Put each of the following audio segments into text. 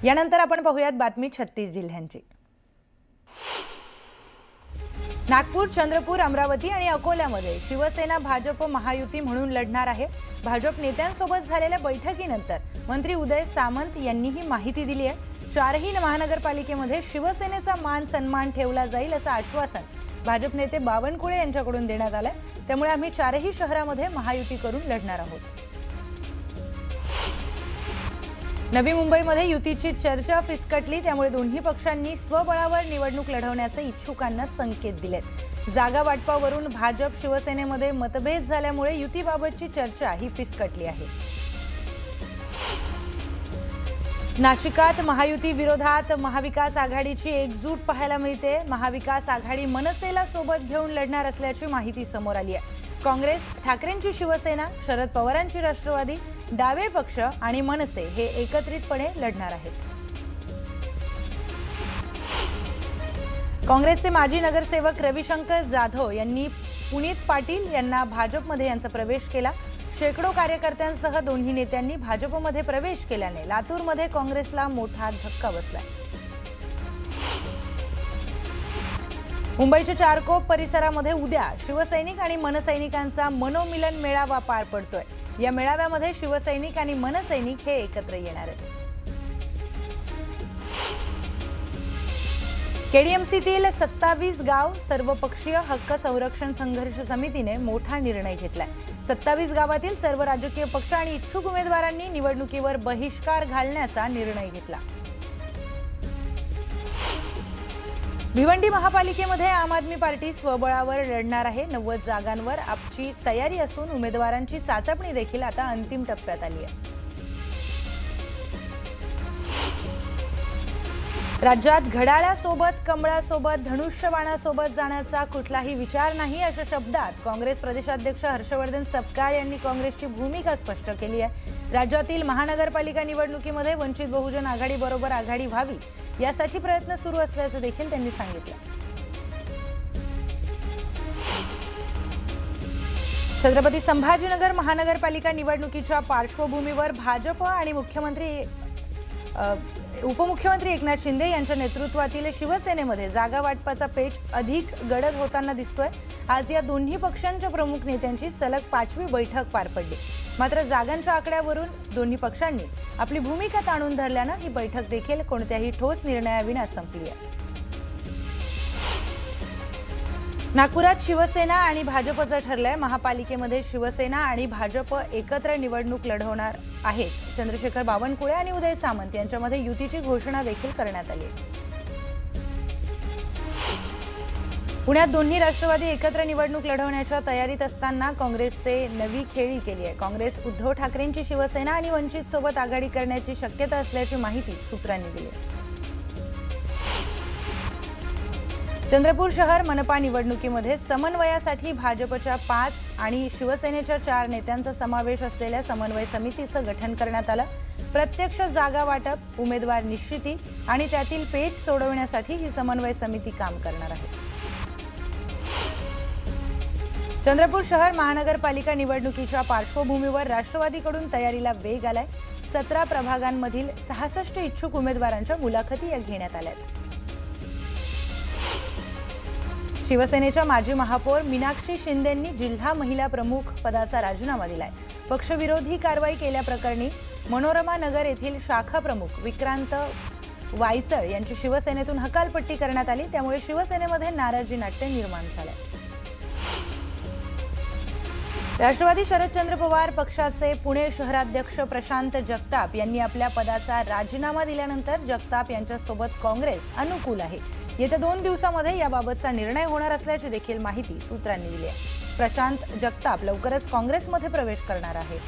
यानंतर आपण पाहूयात बातमी 36 जिल्ह्यांची। नागपूर, चंद्रपूर, अमरावती आणि अकोल्यामध्ये शिवसेना भाजप महायुती म्हणून लढणार आहे। भाजप नेत्यांसोबत झालेल्या बैठकीनंतर मंत्री उदय सामंत यांनी ही माहिती दिली आहे। चारही महानगरपालिकेमध्ये शिवसेनेचा मान सन्मान ठेवला जाईल असं आश्वासन भाजप नेते बावनकुळे यांच्याकडून देण्यात आलंय। त्यामुळे आम्ही चारही शहरामध्ये महायुती करून लढणार आहोत। नवी मुंबईमध्ये युतीची चर्चा फिसकटली, त्यामुळे दोन्ही पक्षांनी स्वबळावर निवडणूक लढवण्याचे इच्छुकांना संकेत दिलेत। जागा वाटपावरून भाजप शिवसेनेमध्ये मतभेद झाल्यामुळे युतीबाबतची चर्चा ही फिसकटली आहे। नाशिकात महायुती विरोधात महाविकास आघाडीची एकजूट पाहायला मिळते। महाविकास आघाडी मनसेला सोबत घेऊन लढणार असल्याची माहिती समोर आली आहे। काँग्रेस, ठाकरेंची शिवसेना, शरद पवारांची राष्ट्रवादी, डावे पक्ष आणि मनसे हे एकत्रितपणे लढणार आहेत। काँग्रेसचे माजी नगरसेवक रविशंकर जाधव यांनी पुनीत पाटील यांना भाजपमध्ये यांचा प्रवेश केला। शेकडो कार्यकर्त्यांसह दोन्ही नेत्यांनी भाजपमध्ये प्रवेश केल्याने लातूरमध्ये काँग्रेसला मोठा धक्का बसलाय। मुंबईच्या चारकोप परिसरामध्ये उद्या शिवसैनिक आणि मनसैनिकांचा मनोमिलन मेळावा पार पडतोय। या मेळाव्यामध्ये शिवसैनिक आणि मनसैनिक हे एकत्र येणार आहेत। केडीएमसीतील 27 गाव सर्वपक्षीय हक्क संरक्षण संघर्ष समितीने मोठा निर्णय घेतलाय। 27 गावातील सर्व राजकीय पक्ष आणि इच्छुक उमेदवारांनी निवडणुकीवर बहिष्कार घालण्याचा निर्णय घेतला। भिवंडी महापालिकेमध्ये आम आदमी पार्टी स्वबळावर लढणार आहे। 90 जागांवर आपची तयारी असून उमेदवारांची चाचपणी देखील आता अंतिम टप्प्यात आली आहे। राज्यात घड्याळासोबत, कमळासोबत, धनुष्यबाणासोबत जाण्याचा कुठलाही विचार नाही अशा शब्दात काँग्रेस प्रदेशाध्यक्ष हर्षवर्धन सपकाळ यांनी काँग्रेसची भूमिका स्पष्ट केली आहे। राज्यातील महानगरपालिका निवडणुकीमध्ये वंचित बहुजन आघाडीबरोबर आघाडी व्हावी यासाठी प्रयत्न सुरू असल्याचं देखील त्यांनी सांगितलं। छत्रपती संभाजीनगर महानगरपालिका निवडणुकीच्या पार्श्वभूमीवर भाजप आणि उपमुख्यमंत्री एकनाथ शिंदे यांच्या नेतृत्वातील शिवसेनेमध्ये जागा वाटपाचा पेच अधिक गडद होताना दिसतोय। आज या दोन्ही पक्षांच्या प्रमुख नेत्यांची सलग 5वी बैठक पार पडली। मात्र जागांच्या आकड्यावरून दोन्ही पक्षांनी आपली भूमिका ताणून धरल्यानं ही बैठक देखील कोणत्याही ठोस निर्णयाविना संपली आहे। नागपुरात शिवसेना आणि भाजपचं ठरलंय। महापालिकेमध्ये शिवसेना आणि भाजप एकत्र निवडणूक लढवणार आहेत। चंद्रशेखर बावनकुळे आणि उदय सामंत यांच्यामध्ये युतीची घोषणा देखील करण्यात आली आहे। पुण्यात दोन्ही राष्ट्रवादी एकत्र निवडणूक लढवण्याच्या तयारीत असताना काँग्रेसचे नवी खेळी केली आहे। काँग्रेस उद्धव ठाकरेंची शिवसेना आणि वंचित सोबत आघाडी करण्याची शक्यता असल्याची माहिती सूत्रांनी दिली आहे। चंद्रपूर शहर मनपा निवडणुकीमध्ये समन्वयासाठी भाजपच्या 5 आणि शिवसेनेच्या 4 नेत्यांचा समावेश असलेल्या समन्वय समितीचं गठन करण्यात आलं। प्रत्यक्ष जागा वाटप, उमेदवार निश्चिती आणि त्यातील पेच सोडवण्यासाठी ही समन्वय समिती काम करणार आहे। चंद्रपूर शहर महानगरपालिका निवडणुकीच्या पार्श्वभूमीवर राष्ट्रवादीकडून तयारीला वेग आलाय। 17 प्रभागांमधील 66 इच्छुक उमेदवारांच्या मुलाखती घेण्यात आल्यात। शिवसेनेच्या माजी महापौर मीनाक्षी शिंदेंनी जिल्हा महिला प्रमुख पदाचा राजीनामा दिलाय। पक्षविरोधी कारवाई केल्याप्रकरणी मनोरमा नगर येथील शाखा प्रमुख विक्रांत वायचळ यांची शिवसेनेतून हकालपट्टी करण्यात आली। त्यामुळे शिवसेनेमध्ये नाराजी नाट्य निर्माण झालंय। राष्ट्रवादी शरदचंद्र पवार पक्षाचे पुणे शहराध्यक्ष प्रशांत जगताप यांनी आपल्या पदाचा राजीनामा दिल्यानंतर जगताप यांच्यासोबत काँग्रेस अनुकूल आहे। येत्या 2 दिवसांमध्ये याबाबतचा निर्णय होणार असल्याची देखील माहिती सूत्रांनी दिली आहे। प्रशांत जगताप लवकरच काँग्रेसमध्ये प्रवेश करणार आहेत।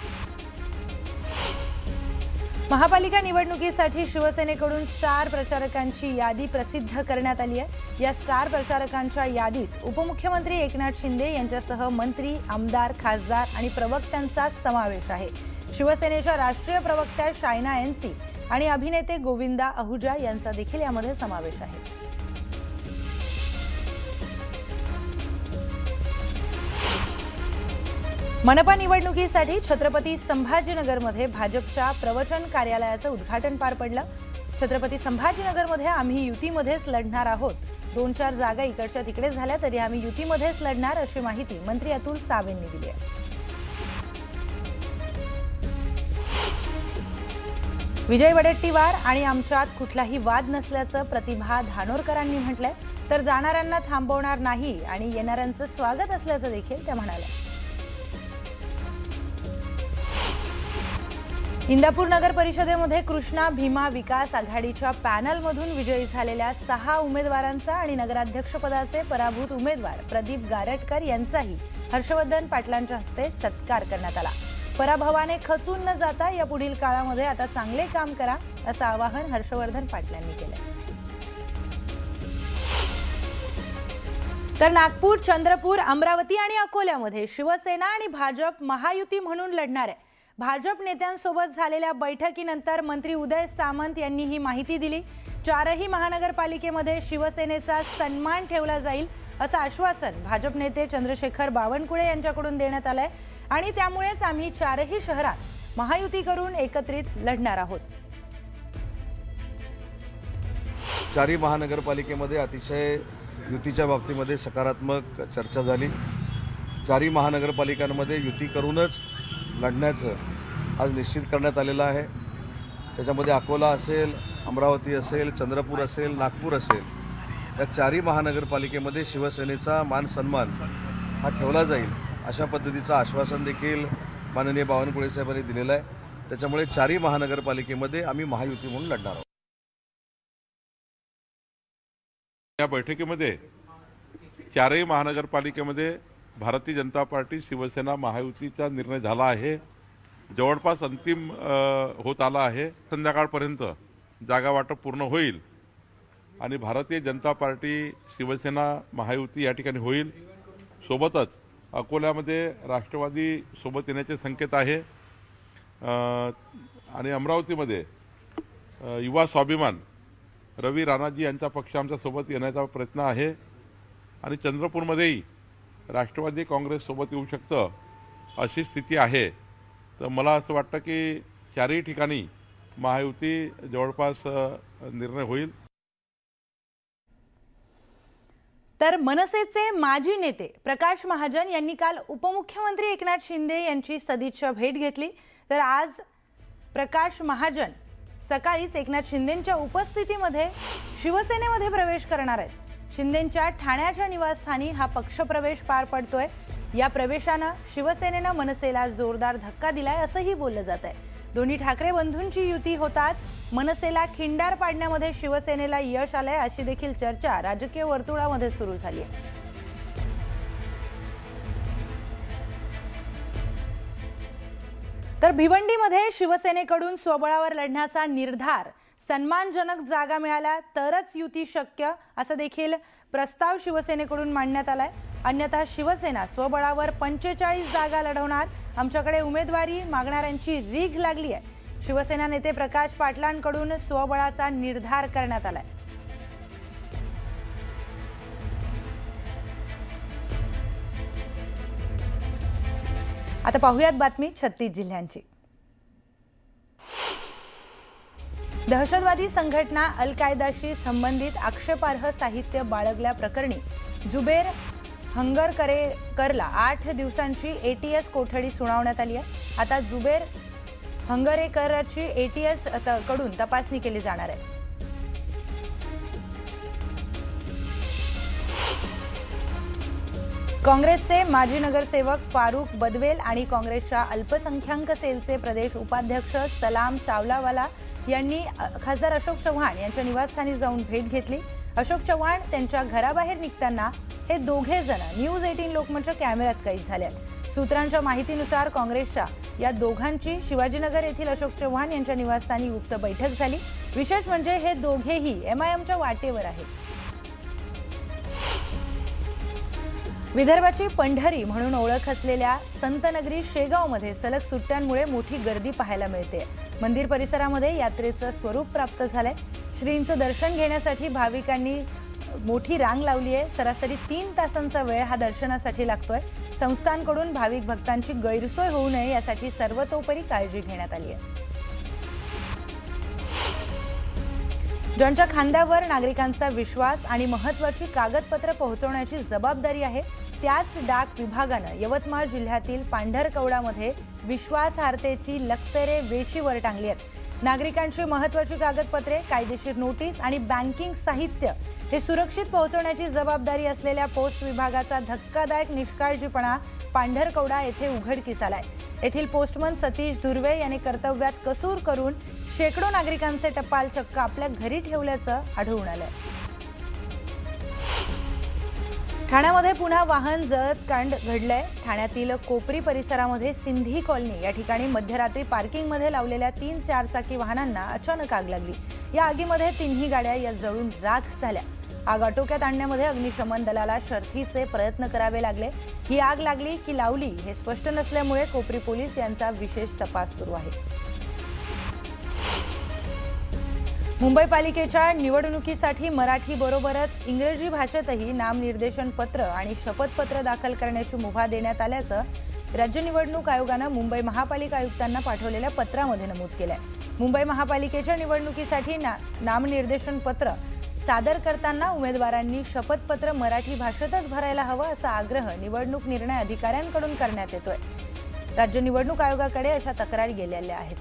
महापालिका निवडणुकीसाठी शिवसेनेकडून स्टार प्रचारकांची यादी प्रसिद्ध करण्यात आली आहे। या स्टार प्रचारकांच्या यादीत उपमुख्यमंत्री एकनाथ शिंदे यांच्यासह मंत्री, आमदार, खासदार आणि प्रवक्त्यांचा समावेश आहे। शिवसेनेच्या राष्ट्रीय प्रवक्त्या शायना एनसी आणि अभिनेते गोविंदा आहुजा यांचा देखील यामध्ये समावेश आहे। मनपा निवडणुकीसाठी छत्रपती संभाजीनगरमध्ये भाजपच्या प्रवचन कार्यालयाचं उद्घाटन पार पडलं। छत्रपती संभाजीनगरमध्ये आम्ही युतीमध्येच लढणार आहोत. 2-4 जागा इकडच्या तिकडे झाल्या तरी आम्ही युतीमध्येच लढणार अशी माहिती मंत्री अतुल सावे यांनी दिली आहे. विजय वडेट्टीवार आणि आमच्यात कुठलाही वाद नसल्याचं प्रतिभा धानोरकरांनी म्हटलंय. तर जाणाऱ्यांना थांबवणार नाही आणि येणाऱ्यांचं स्वागत असल्याचं देखील त्या म्हणाल्या. इंदापूर नगर परिषदेमध्ये कृष्णा भीमा विकास आघाडीच्या पॅनलमधून विजयी झालेल्या 6 उमेदवारांचा आणि नगराध्यक्षपदाचे पराभूत उमेदवार प्रदीप गारटकर यांचाही हर्षवर्धन पाटलांच्या हस्ते सत्कार करण्यात आला. पराभवाने खचून न जाता या पुढील काळामध्ये आता चांगले काम करा असं आवाहन हर्षवर्धन पाटलांनी केलं. तर नागपूर, चंद्रपूर, अमरावती आणि अकोल्यामध्ये शिवसेना आणि भाजप महायुती म्हणून लढणार आहे. भाजप नेत्यांसोबत झालेल्या बैठकीनंतर मंत्री उदय सामंत यांनी ही माहिती दिली. 4ही महानगरपालिकेमध्ये शिवसेनेचा सन्मान ठेवला जाईल असं आश्वासन भाजप नेते चंद्रशेखर बावनकुळे यांच्याकडून देण्यात आलंय आणि त्यामुळेच आम्ही 4ही शहरात महायुती करून एकत्रित लढणार आहोत. 4ही महानगरपालिकेमध्ये अतिशय युतीच्या बाबतीमध्ये सकारात्मक चर्चा झाली. 4ही महानगरपालिकांमध्ये युती करूनच लढण्याचं आज निश्चित करण्यात आलेलं आहे. त्याच्यामध्ये अकोला असेल, अमरावती असेल, चंद्रपूर असेल, नागपूर असेल, या 4ही महानगरपालिकेमध्ये शिवसेनेचा मान सन्मान हा ठेवला जाईल अशा पद्धतीचं आश्वासन देखील माननीय बावनकुळे साहेबांनी दिलेलं आहे. त्याच्यामुळे 4ही महानगरपालिकेमध्ये आम्ही महायुती म्हणून लढणार आहोत. या बैठकीमध्ये 4ही महानगरपालिकेमध्ये भारतीय जनता पार्टी शिवसेना महायुतीचा निर्णय झाला आहे. जवळपास अंतिम होत आला आहे. संध्याकाळपर्यंत जागा वाटप पूर्ण होईल आणि भारतीय जनता पार्टी शिवसेना महायुती या ठिकाणी होईल. सोबतच अकोल्यामध्ये राष्ट्रवादी सोबत येण्याचे संकेत आहे आणि अमरावतीमध्ये युवा स्वाभिमान रवी राणाजी यांचा पक्ष आमच्या सोबत येण्याचा प्रयत्न आहे आणि चंद्रपूरमध्येही राष्ट्रवादी काँग्रेससोबत येऊ शकतं अशी स्थिती आहे. तर मला असं वाटतं की 4ही ठिकाणी महायुती जवळपास निर्णय होईल. तर मनसेचे माजी नेते प्रकाश महाजन यांनी काल उपमुख्यमंत्री एकनाथ शिंदे यांची सदिच्छा भेट घेतली. तर आज प्रकाश महाजन सकाळीच एकनाथ शिंदेंच्या उपस्थितीमध्ये शिवसेनेमध्ये प्रवेश करणार आहेत. शिंदेंच्या ठाण्याच्या निवासस्थानी हा पक्षप्रवेश पार पडतोय. या प्रवेशानं शिवसेनेनं मनसेला जोरदार धक्का दिलाय असंही बोललं जात आहे. दोन्ही ठाकरे बंधूंची युती होताच मनसेला खिंडार पाडण्यामध्ये शिवसेनेला यश आलंय अशी देखील चर्चा राजकीय वर्तुळामध्ये सुरू झाली आहे. तर भिवंडीमध्ये शिवसेनेकडून स्वबळावर लढण्याचा निर्धार. सन्मानजनक जागा मिळाल्या तरच युती शक्य असं देखील प्रस्ताव शिवसेनेकडून मांडण्यात आलाय. अन्यथा शिवसेना स्वबळावर 45 जागा लढवणार. आमच्याकडे उमेदवारी मागणाऱ्यांची रीघ लागली आहे. शिवसेना नेते प्रकाश पाटलांकडून स्वबळाचा निर्धार करण्यात आलाय. आता पाहुयात बातमी 36 जिल्ह्यांची. दहशतवादी संघटना अल कायदाशी संबंधित आक्षेपार्ह साहित्य बाळगल्याप्रकरणी जुबेर हंगरकरला 8 दिवसांची ATS कोठडी सुनावण्यात आली आहे. आता जुबेर हंगरेकरची ATS कडून तपासणी केली जाणार आहे. काँग्रेसचे माजी नगरसेवक फारुख बदवेल आणि काँग्रेसच्या अल्पसंख्याक सेलचे प्रदेश उपाध्यक्ष सलाम चावलावाला यांनी खासदार अशोक चव्हाण यांच्या निवासस्थानी जाऊन भेट घेतली. अशोक चव्हाण त्यांच्या घराबाहेर निघताना हे दोघे जण न्यूज 18 लोकमतच्या कॅमेऱ्यात कैद झाले. सूत्रांच्या माहितीनुसार काँग्रेसच्या या दोघांची शिवाजीनगर येथील अशोक चव्हाण यांच्या निवासस्थानी गुप्त बैठक झाली. विशेष म्हणजे हे दोघेही MIMच्या वाटेवर आहेत. विदर्भाची पंढरी म्हणून ओळख असलेल्या संतनगरी शेगावमध्ये सलग सुट्ट्यांमुळे मोठी गर्दी पाहायला मिळते. मंदिर परिसरामध्ये यात्रेचं स्वरूप प्राप्त झालंय. श्रींचं दर्शन घेण्यासाठी भाविकांनी मोठी रांग लावली आहे. सरासरी 3 तासांचा वेळ हा दर्शनासाठी लागतोय. संस्थांकडून भाविक भक्तांची गैरसोय होऊ नये यासाठी सर्वतोपरी काळजी घेण्यात आली आहे. ज्यांच्या खांद्यावर नागरिकांचा विश्वास आणि महत्त्वाची कागदपत्र पोहोचवण्याची जबाबदारी आहे, त्याच डाक विभागानं यवतमाळ जिल्ह्यातील पांढरकवडामध्ये विश्वासार्हतेची लक्तरे वेशीवर टांगली आहेत। नागरिकांची महत्त्वाची कागदपत्रे, कायदेशीर नोटीस आणि बँकिंग साहित्य हे सुरक्षित पोहोचवण्याची जबाबदारी असलेल्या पोस्ट विभागाचा धक्कादायक निष्काळजीपणा पांढरकवडा येथे उघडकीस आलाय। येथील पोस्टमन सतीश धुर्वे यांनी कर्तव्यात कसूर करून शेकडो नागरिकांचे टपाल चक्क आपल्या घरी ठेवल्याचं आढळून आलंय। ठाण्यामध्ये पुन्हा वाहन जळत कांड घडलंय। ठाण्यातील कोपरी परिसरामध्ये सिंधी कॉलनी या ठिकाणी मध्यरात्री पार्किंगमध्ये लावलेल्या 3 चारचाकी वाहनांना अचानक आग लागली। या आगीमध्ये 3ही गाड्या या जळून राख झाल्या। आग आटोक्यात आणण्यामध्ये अग्निशमन दलाला शर्थीचे प्रयत्न करावे लागले। ही आग लागली की लावली हे स्पष्ट नसल्यामुळे कोपरी पोलीस यांचा विशेष तपास सुरू आहे। मुंबई पालिकेच्या निवडणुकीसाठी मराठी बरोबरच इंग्रजी भाषेतही नामनिर्देशन पत्र आणि शपथपत्र दाखल करण्याची मुभा देण्यात आल्याचं राज्य निवडणूक आयोगानं मुंबई महापालिका आयुक्तांना पाठवलेल्या पत्रामध्ये नमूद केलंय। मुंबई महापालिकेच्या निवडणुकीसाठी नामनिर्देशन पत्र सादर करताना उमेदवारांनी शपथपत्र मराठी भाषेतच भरायला हवं असा आग्रह निवडणूक निर्णय अधिकाऱ्यांकडून करण्यात येतोय। राज्य निवडणूक आयोगाकडे अशा तक्रारी गेलेल्या आहेत।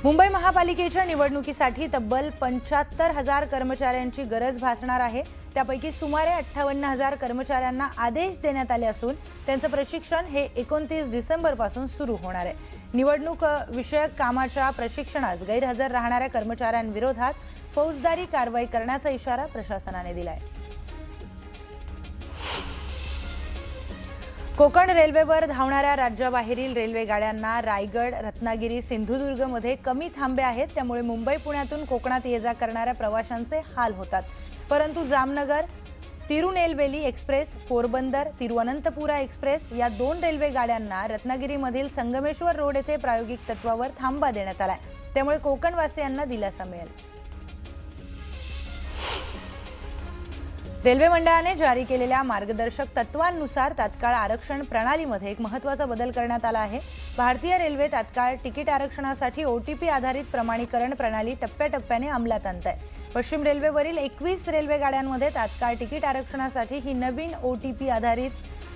मुंबई महापालिकेच्या निवडणुकीसाठी तब्बल 75,000 कर्मचाऱ्यांची गरज भासणार आहे। त्यापैकी सुमारे 58,000 कर्मचाऱ्यांना आदेश देण्यात आले असून त्यांचं प्रशिक्षण हे 29 डिसेंबरपासून सुरू होणार आहे। निवडणूक विषयक कामाच्या प्रशिक्षणास गैरहजर राहणाऱ्या कर्मचाऱ्यांविरोधात फौजदारी कारवाई करण्याचा इशारा प्रशासनाने दिलाय। कोकण रेल्वेवर धावणाऱ्या राज्याबाहेरील रेल्वे गाड्यांना रायगड, रत्नागिरी, सिंधुदुर्गमध्ये कमी थांबे आहेत। त्यामुळे मुंबई पुण्यातून कोकणात ये जा करणाऱ्या प्रवाशांचे हाल होतात। परंतु जामनगर, तिरुनेलवेली एक्सप्रेस, पोरबंदर, तिरुवनंतपुरा एक्सप्रेस या 2 रेल्वे गाड्यांना रत्नागिरीमधील संगमेश्वर रोड येथे प्रायोगिक तत्वावर थांबा देण्यात आलाय। त्यामुळे कोकणवासियांना दिलासा मिळेल। रेल्वे मंडळाने जारी केलेल्या मार्गदर्शक तत्वांनुसार तात्काळ आरक्षण प्रणालीमध्ये एक महत्त्वाचा बदल करण्यात आला आहे। भारतीय रेल्वे तात्काळ तिकीट आरक्षणासाठी OTP आधारित प्रमाणीकरण प्रणाली टप्प्याटप्प्याने अंमलात आणत आहे। पश्चिम रेल्वेवरील 21 रेल्वे गाड्यांमध्ये तात्काळ तिकीट आरक्षणासाठी ही नवीन OTP आधारित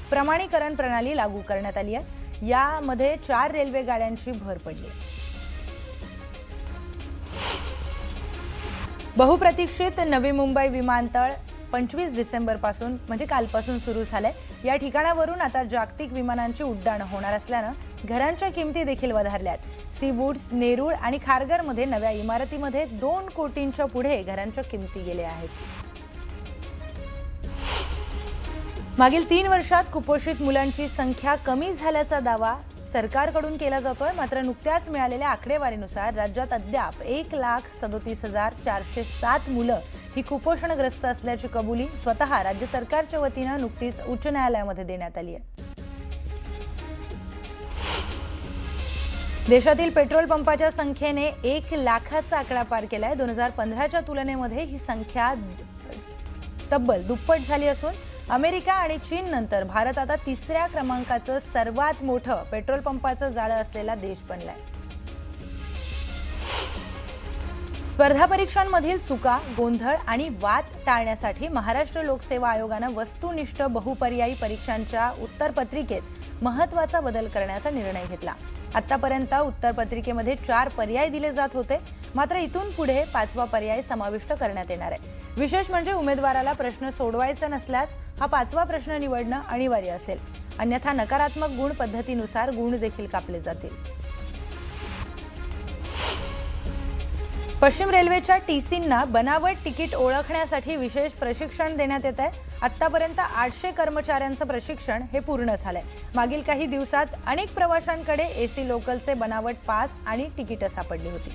प्रमाणीकरण प्रणाली लागू करण्यात आली आहे। यामध्ये 4 रेल्वे गाड्यांची भर पडली आहे। बहुप्रतीक्षित नवी मुंबई विमानतळ 25 डिसेंबरपासून म्हणजे कालपासून सुरू झालंय। या ठिकाणावरून आता जागतिक विमानांची उड्डाणं होणार असल्यानं घरांच्या किमती देखील वधारल्यात। सीवूड्स, नेरूळ आणि खारघरमध्ये नव्या इमारतीमध्ये 2 कोटींच्या पुढे घरांच्या किमती गेल्या आहेत। मागील 3 वर्षात कुपोषित मुलांची संख्या कमी झाल्याचा दावा सरकारकडून केला जातोय। मात्र नुकत्याच मिळालेल्या आकडेवारीनुसार राज्यात अद्याप 1,37,407 मुलं ही कुपोषणग्रस्त असल्याची कबुली स्वतः राज्य सरकारच्या वतीनं नुकतीच उच्च न्यायालयामध्ये देण्यात आली आहे। देशातील पेट्रोल पंपाच्या संख्येने 1 लाखाचा आकडा पार केलाय। 2015च्या तुलनेमध्ये ही संख्या तब्बल दुप्पट झाली असून अमेरिका आणि चीन नंतर भारत आता 3ऱ्या क्रमांकाचं सर्वात मोठं पेट्रोल पंपाचं जाळं असलेला देश बनलाय। स्पर्धा परीक्षांमधील चुका, गोंधळ आणि वाद टाळण्यासाठी महाराष्ट्र लोकसेवा आयोगानं वस्तुनिष्ठ बहुपर्यायी परीक्षांच्या उत्तरपत्रिकेत महत्त्वाचा बदल करण्याचा निर्णय घेतला। आतापर्यंत उत्तरपत्रिकेमध्ये 4 पर्याय दिले जात होते, मात्र इथून पुढे 5वा पर्याय समाविष्ट करण्यात येणार आहे। विशेष म्हणजे उमेदवाराला प्रश्न सोडवायचा नसल्यास हा 5वा प्रश्न निवडणं अनिवार्य असेल, अन्यथा नकारात्मक गुण पद्धतीनुसार गुण देखील कापले जातील। पश्चिम रेल्वेच्या टीसींना बनावट तिकीट ओळखण्यासाठी विशेष प्रशिक्षण देण्यात येत आहे। आतापर्यंत 800 कर्मचाऱ्यांचं प्रशिक्षण हे पूर्ण झालंय। मागील काही दिवसात अनेक प्रवाशांकडे एसी लोकलचे बनावट पास आणि तिकीट सापडली होती।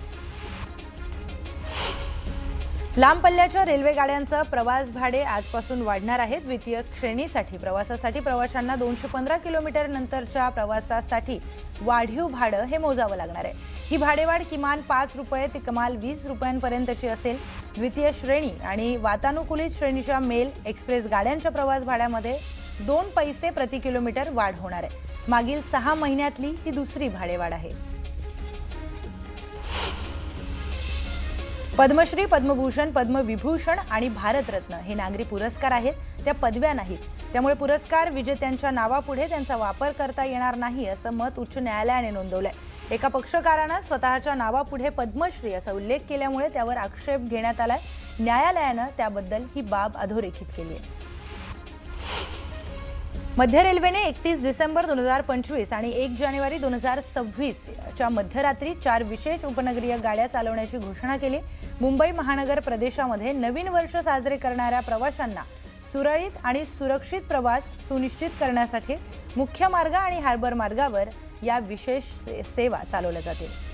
लांब पल्ल्याच्या रेल्वे गाड्यांचं प्रवास भाडे आजपासून वाढणार आहे। द्वितीय श्रेणीसाठी प्रवासासाठी प्रवाशांना 215 किलोमीटर नंतरच्या प्रवासासाठी वाढीव भाडं हे मोजावं लागणार आहे। ही भाडेवाढ किमान 5 रुपये ते कमाल 20 रुपयांपर्यंतची असेल। द्वितीय श्रेणी आणि वातानुकूलित श्रेणीच्या मेल एक्सप्रेस गाड्यांच्या प्रवास भाड्यामध्ये 2 पैसे प्रति किलोमीटर वाढ होणार आहे। मागील 6 महिन्यातली ही दुसरी भाडेवाढ आहे। पद्मश्री, पद्मभूषण, पद्मविभूषण आणि भारतरत्न हे नागरी पुरस्कार आहेत, त्या पदव्या नाहीत. त्यामुळे पुरस्कार विजेत्यांच्या नावापुढे त्यांचा वापर करता येणार नाही असं मत उच्च न्यायालयाने नोंदवलंय. एका पक्षकारानं स्वतःच्या नावापुढे पद्मश्री असा उल्लेख केल्यामुळे त्यावर आक्षेप घेण्यात आलाय. न्यायालयानं त्याबद्दल ही बाब अधोरेखित केली आहे. मध्य रेल्वेने 31 डिसेंबर 2025 आणि 1 जानेवारी 2026 च्या मध्यरात्री 4 विशेष उपनगरीय गाड्या चालवण्याची घोषणा केली. मुंबई महानगर प्रदेशामध्ये नवीन वर्ष साजरे करणाऱ्या प्रवाशांना सुरळीत आणि सुरक्षित प्रवास सुनिश्चित करण्यासाठी मुख्य मार्ग आणि हार्बर मार्गावर या विशेष सेवा चालवल्या जातील.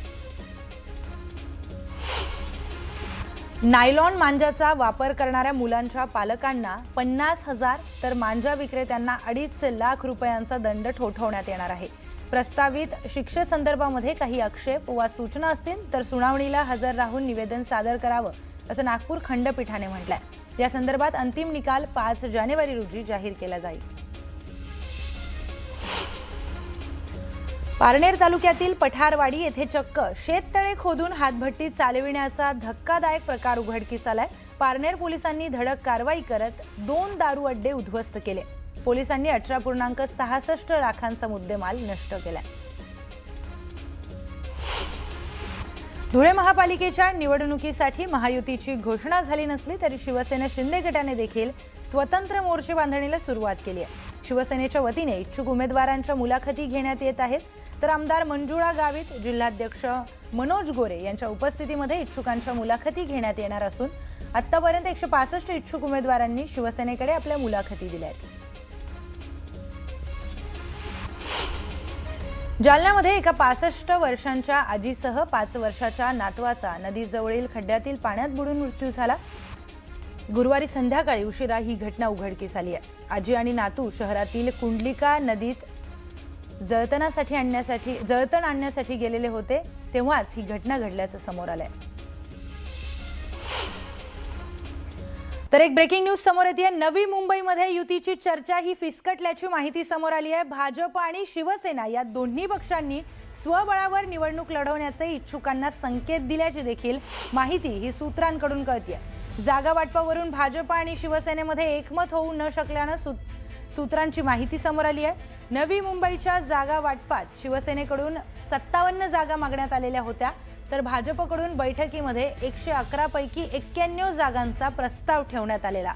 नायलॉन मांजाचा वापर करणाऱ्या मुलांच्या पालकांना 50,000 तर मांजा विक्रेत्यांना 2.5 लाख रुपयांचा दंड ठोठावण्यात येणार आहे. प्रस्तावित शिक्षेसंदर्भामध्ये काही आक्षेप वा सूचना असतील तर सुनावणीला हजर राहून निवेदन सादर करावं असं नागपूर खंडपीठाने म्हटलंय. या संदर्भात अंतिम निकाल 5 जानेवारी रोजी जाहीर केला जाईल. पारनेर तालुक्यातील पठारवाडी येथे चक्क शेततळे खोदून हातभट्टी चालविण्याचा धक्कादायक प्रकार उघडकीस आलाय. पारनेर पोलिसांनी धडक कारवाई करत 2 दारू अड्डे उद्ध्वस्त केले. पोलिसांनी 18.66 लाखांचा मुद्देमाल नष्ट केलाय. धुळे महापालिकेच्या निवडणुकीसाठी महायुतीची घोषणा झाली नसली तरी शिवसेना शिंदे गटाने देखील स्वतंत्र मोर्चे बांधणीला सुरुवात केली आहे. शिवसेनेच्या वतीने इच्छुक उमेदवारांच्या मुलाखती घेण्यात येत आहेत. तर आमदार मंजुळा गावित, जिल्हाध्यक्ष मनोज गोरे यांच्या उपस्थितीमध्ये इच्छुकांच्या मुलाखती घेण्यात येणार असून आतापर्यंत 165 इच्छुक उमेदवारांनी शिवसेनेकडे आपल्या मुलाखती दिल्या आहेत. जालन्यामध्ये एका 65 वर्षांच्या आजीसह 5 वर्षाच्या नातवाचा नदीजवळील खड्ड्यातील पाण्यात बुडून मृत्यू झाला. गुरुवारी संध्याकाळी उशिरा ही घटना उघडकीस आली आहे. आजी आणि नातू शहरातील कुंडलिका नदीत जळतण आणण्यासाठी गेलेले होते, तेव्हाच ही घटना घडल्याचं समोर आलंय. तर एक ब्रेकिंग न्यूज समोर येते. नवी मुंबईमध्ये युतीची चर्चा ही फिसकटल्याची माहिती समोर आली आहे. भाजप आणि शिवसेना या दोन्ही पक्षांनी स्वबळावर निवडणूक लढवण्याचे इच्छुकांना संकेत दिल्याची देखील माहिती ही सूत्रांकडून कळते. जागा वाटपावरून भाजप आणि शिवसेनेमध्ये एकमत होऊ न शकल्यानं सूत्रांची माहिती समोर आली आहे. नवी मुंबईच्या जागा वाटपात शिवसेनेकडून 57 जागा मागण्यात आलेल्या होत्या, तर भाजपकडून बैठकीमध्ये 111 पैकी 91 जागांचा प्रस्ताव ठेवण्यात आलेला.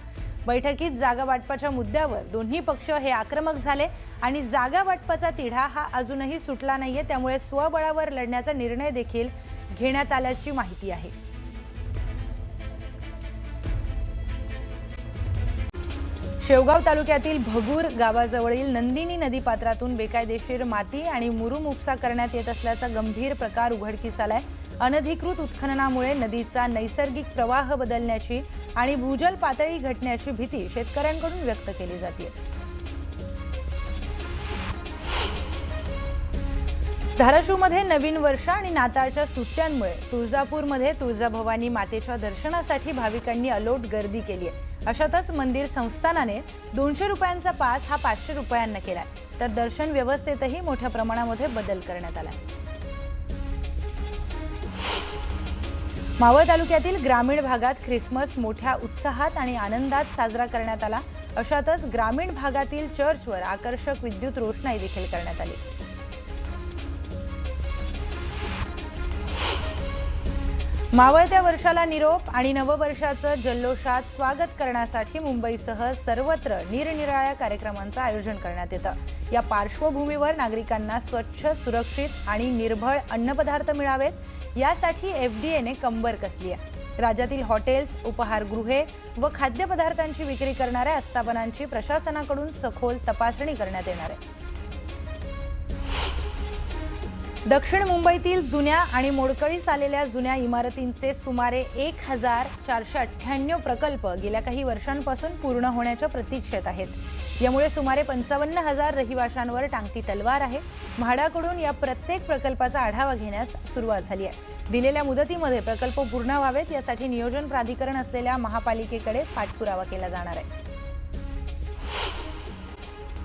बैठकीत जागा वाटपाच्या मुद्द्यावर दोन्ही पक्ष हे आक्रमक झाले आणि जागा वाटपाचा तिढा हा अजूनही सुटला नाहीये. त्यामुळे स्वबळावर लढण्याचा निर्णय देखील घेण्यात आल्याची माहिती आहे. शेवगाव तालुक्यातील भगूर गावाजवळील नंदिनी नदीपात्रातून बेकायदेशीर माती आणि मुरुम उपसा करण्यात येत असल्याचा गंभीर प्रकार उघडकीस आलाय. अनधिकृत उत्खननामुळे नदीचा नैसर्गिक प्रवाह बदलण्याची आणि भूजल पातळी घटण्याची भीती शेतकऱ्यांकडून व्यक्त केली जाते. धाराशिवमध्ये नवीन वर्ष आणि नाताळच्या सुट्ट्यांमुळे तुळजापूरमध्ये तुळजाभवानी मातेच्या दर्शनासाठी भाविकांनी अलोट गर्दी केली आहे. अशातच मंदिर संस्थानाने 200 रुपयांचा पास हा 500 रुपयांना केलाय. तर दर्शन व्यवस्थेतही मोठ्या प्रमाणामध्ये बदल करण्यात आलाय. मावळ तालुक्यातील ग्रामीण भागात ख्रिसमस मोठ्या उत्साहात आणि आनंदात साजरा करण्यात आला. अशातच ग्रामीण भागातील चर्चवर आकर्षक विद्युत रोषणाई देखील करण्यात आली. मावळत्या वर्षाला निरोप आणि नववर्षाचं जल्लोषात स्वागत करण्यासाठी मुंबईसह सर्वत्र निरनिराळ्या कार्यक्रमांचं आयोजन करण्यात येतं. या पार्श्वभूमीवर नागरिकांना स्वच्छ, सुरक्षित आणि निर्भळ अन्नपदार्थ मिळावेत यासाठी FDAने कंबर कसली आहे. राज्यातील हॉटेल्स, उपहारगृहे व खाद्यपदार्थांची विक्री करणाऱ्या आस्थापनांची प्रशासनाकडून सखोल तपासणी करण्यात येणार आहे. दक्षिण मुंबईतील जुन्या आणि मोडकळीस आलेल्या जुन्या इमारतींचे सुमारे 1498 प्रकल्प गेल्या काही वर्षांपासून पूर्ण होण्याच्या प्रतीक्षेत आहेत. यामुळे सुमारे 55,000 रहिवाशांवर टांगती तलवार आहे. म्हाडाकडून या प्रत्येक प्रकल्पाचा आढावा घेण्यास सुरुवात झाली आहे. दिलेल्या मुदतीमध्ये प्रकल्प पूर्ण व्हावेत यासाठी नियोजन प्राधिकरण असलेल्या महापालिकेकडे पाठपुरावा केला जाणार आहे.